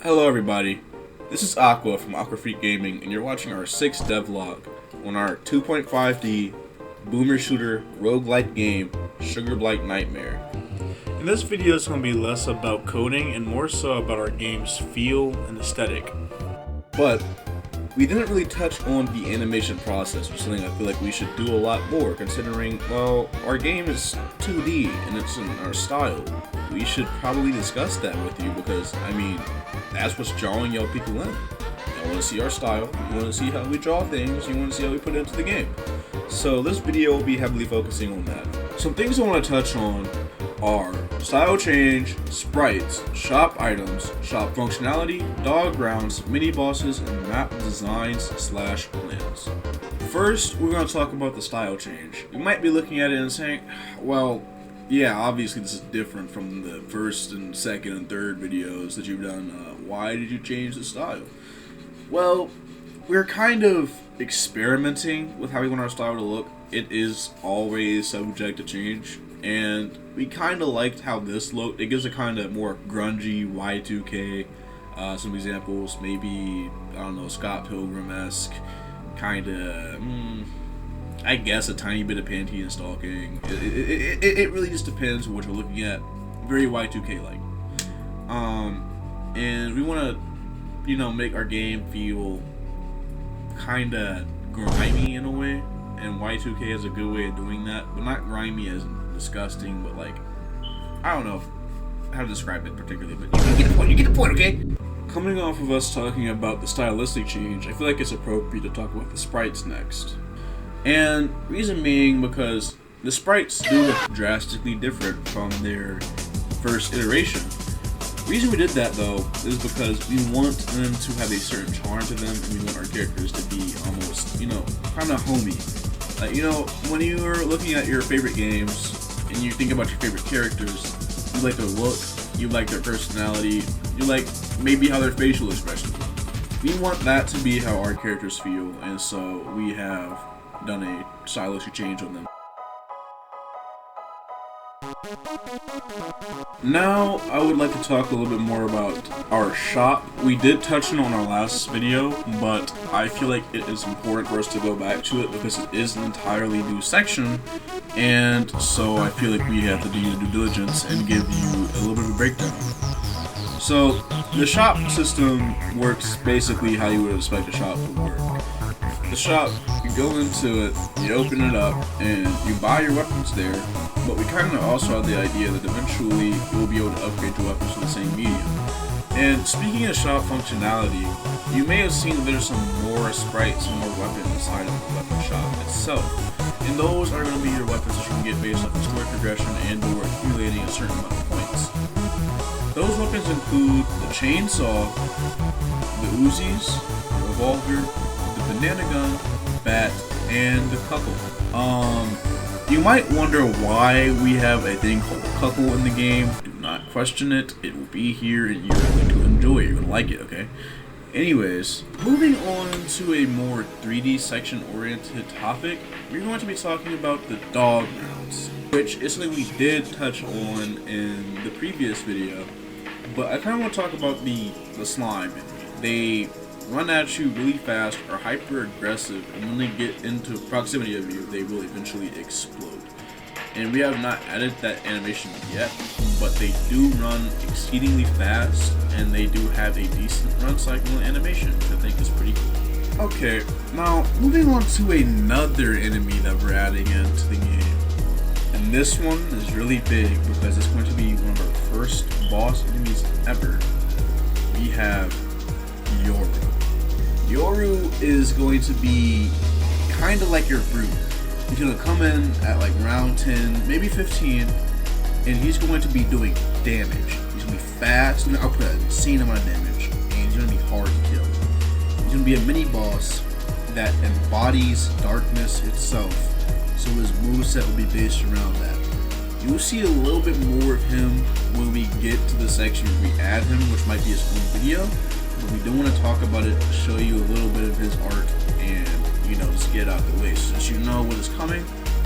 Hello everybody, this is Aqua from AQUAFREAK-GAMING and you're watching our 6th devlog on our 2.5D boomer shooter roguelike game, Sugar Blight Nightmare. And this video is going to be less about coding and more so about our game's feel and aesthetic. But we didn't really touch on the animation process, which is something I feel like we should do a lot more considering, well, our game is 2D and it's in our style. We should probably discuss that with you because, I mean, that's what's drawing y'all people in. Y'all want to see our style, you want to see how we draw things, you want to see how we put it into the game. So this video will be heavily focusing on that. Some things I want to touch on are style change, sprites, shop items, shop functionality, dog grounds, mini bosses, and map designs / plans. First, we're going to talk about the style change. You might be looking at it and saying, well, yeah, obviously this is different from the first and second and third videos that you've done. Why did you change the style? Well, we're kind of experimenting with how we want our style to look. It is always subject to change, and we kind of liked how this looked. It gives a kind of more grungy Y2K. Some examples, maybe, I don't know, Scott Pilgrim-esque, kind of, I guess a tiny bit of panty and stalking. It really just depends on what you're looking at. Very Y2K-like. And we want to, make our game feel kind of grimy in a way. And Y2K is a good way of doing that. But not grimy as disgusting, but like, I don't know how to describe it particularly. But you get the point, okay? Coming off of us talking about the stylistic change, I feel like it's appropriate to talk about the sprites next. And reason being because the sprites do look drastically different from their first iteration. The reason we did that though is because we want them to have a certain charm to them, and we want our characters to be almost, kind of homey. Like, when you're looking at your favorite games and you think about your favorite characters, you like their look, you like their personality, you like maybe how their facial expressions are. We want that to be how our characters feel, and so we have done a stylistic change on them. Now, I would like to talk a little bit more about our shop. We did touch on our last video, but I feel like it is important for us to go back to it because it is an entirely new section, and so I feel like we have to do the due diligence and give you a little bit of a breakdown. So, the shop system works basically how you would expect a shop to work. The shop, you go into it, you open it up, and you buy your weapons there, but we kind of also have the idea that eventually you'll be able to upgrade your weapons to the same medium. And speaking of shop functionality, you may have seen that there's some more sprites and more weapons inside of the weapon shop itself. And those are going to be your weapons that you can get based off of story progression and or accumulating a certain amount of points. Those weapons include the chainsaw, the Uzis, the revolver, the banana gun, bat, and the cuckle. You might wonder why we have a thing called a cuckle in the game. Do not question it. It will be here and you're going to enjoy it. You're going to like it, okay? Anyways, moving on to a more 3D section oriented topic, we're going to be talking about the dog grounds, which is something we did touch on in the previous video, but I kind of want to talk about the slime. They run at you really fast, are hyper aggressive, and when they get into proximity of you, they will eventually explode. And we have not added that animation yet, but they do run exceedingly fast, and they do have a decent run cycle and animation, which I think is pretty cool. Okay, now moving on to another enemy that we're adding into the game. And this one is really big because it's going to be one of our first boss enemies ever. We have Yoru. Yoru is going to be kind of like your brute. He's going to come in at like round 10, maybe 15, and he's going to be doing damage. He's going to be fast, he's going to output an insane amount of damage, and he's going to be hard to kill. He's going to be a mini boss that embodies darkness itself, so his moveset will be based around that. You will see a little bit more of him when we get to the section where we add him, which might be his own video. But we do want to talk about it, show you a little bit of his art, and just get out the way. So that you know what is coming,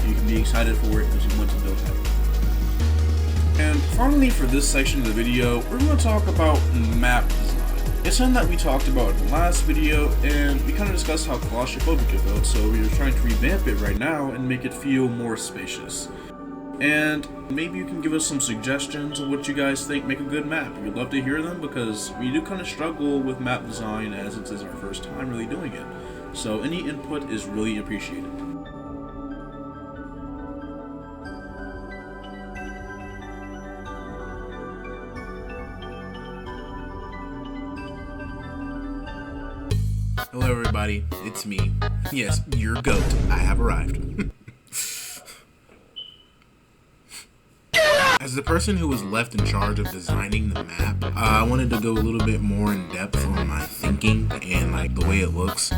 you can be excited for it because you want to build it. And finally, for this section of the video, we're going to talk about map design. It's something that we talked about in the last video, and we kind of discussed how claustrophobic it felt, so we are trying to revamp it right now and make it feel more spacious. And maybe you can give us some suggestions of what you guys think make a good map. We'd love to hear them because we do kind of struggle with map design as it is our first time really doing it. So any input is really appreciated. Hello everybody, it's me. Yes, your goat. I have arrived. As the person who was left in charge of designing the map, I wanted to go a little bit more in depth on my thinking and like the way it looks.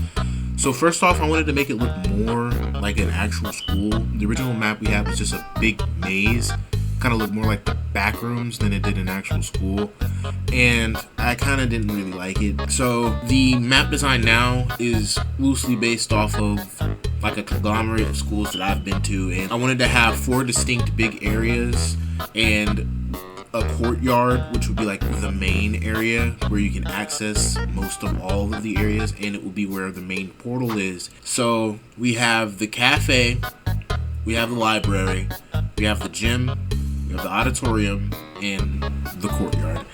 So first off, I wanted to make it look more like an actual school. The original map we had was just a big maze. Kind of looked more like the back rooms than it did an actual school, and I kind of didn't really like it. So the map design now is loosely based off of like a conglomerate of schools that I've been to, and I wanted to have 4 distinct big areas and a courtyard, which would be like the main area where you can access most of all of the areas, and it will be where the main portal is. So we have the cafe, we have the library, we have the gym, we have the auditorium, and the courtyard.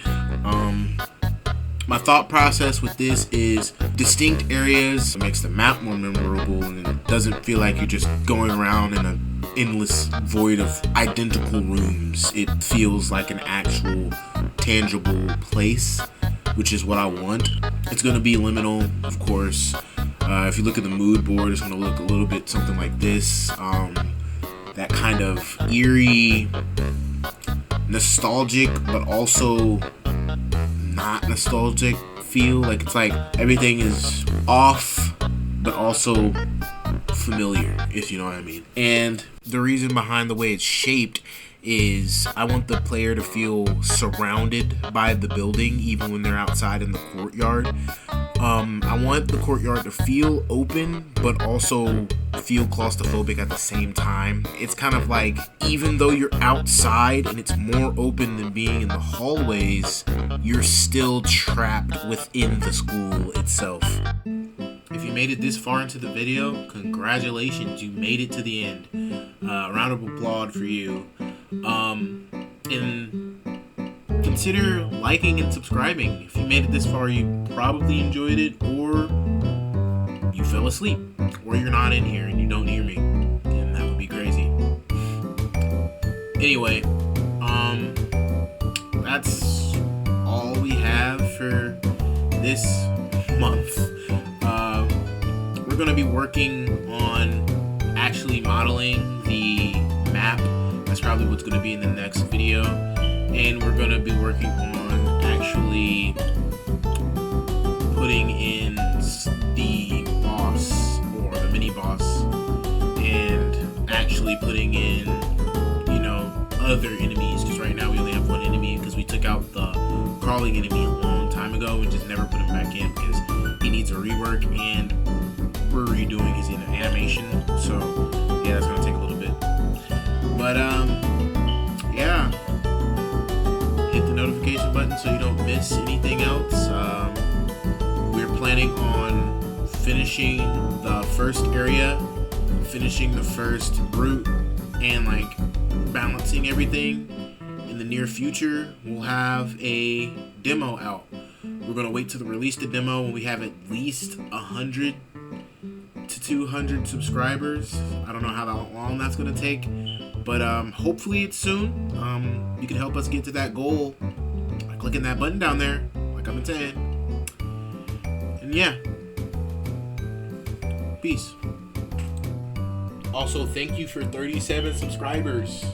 My thought process with this is distinct areas. It makes the map more memorable, and it doesn't feel like you're just going around in an endless void of identical rooms. It feels like an actual tangible place, which is what I want. It's going to be liminal, of course. If you look at the mood board, it's going to look a little bit something like this. That kind of eerie, nostalgic, but also not nostalgic feel. Like it's like everything is off, but also familiar, if you know what I mean. And the reason behind the way it's shaped is I want the player to feel surrounded by the building even when they're outside in the courtyard. I want the courtyard to feel open but also feel claustrophobic at the same time. It's kind of like, even though you're outside and it's more open than being in the hallways, you're still trapped within the school itself. If you made it this far into the video, congratulations, you made it to the end. A round of applause for you. And consider liking and subscribing. If you made it this far, you probably enjoyed it, or you fell asleep, or you're not in here and you don't hear me, and that would be crazy. Anyway, that's all we have for this month. We're going to be working on actually modeling the map. That's probably what's going to be in the next video. And we're going to be working on actually putting in the boss, or the mini boss, and actually putting in, you know, other enemies, because right now we only have one enemy because we took out the crawling enemy a long time ago and just never put him back in because he needs a rework, and we're redoing his animation. So yeah, that's going to take a little bit. But yeah, hit the notification button so you don't miss anything else. We're planning on finishing the first area, finishing the first route, and like balancing everything. In the near future, we'll have a demo out. We're gonna wait till release the demo when we have at least 100 to 200 subscribers. I don't know how long that's gonna take, but hopefully it's soon. You can help us get to that goal by clicking that button down there, like I've been saying. And yeah, peace. Also, thank you for 37 subscribers.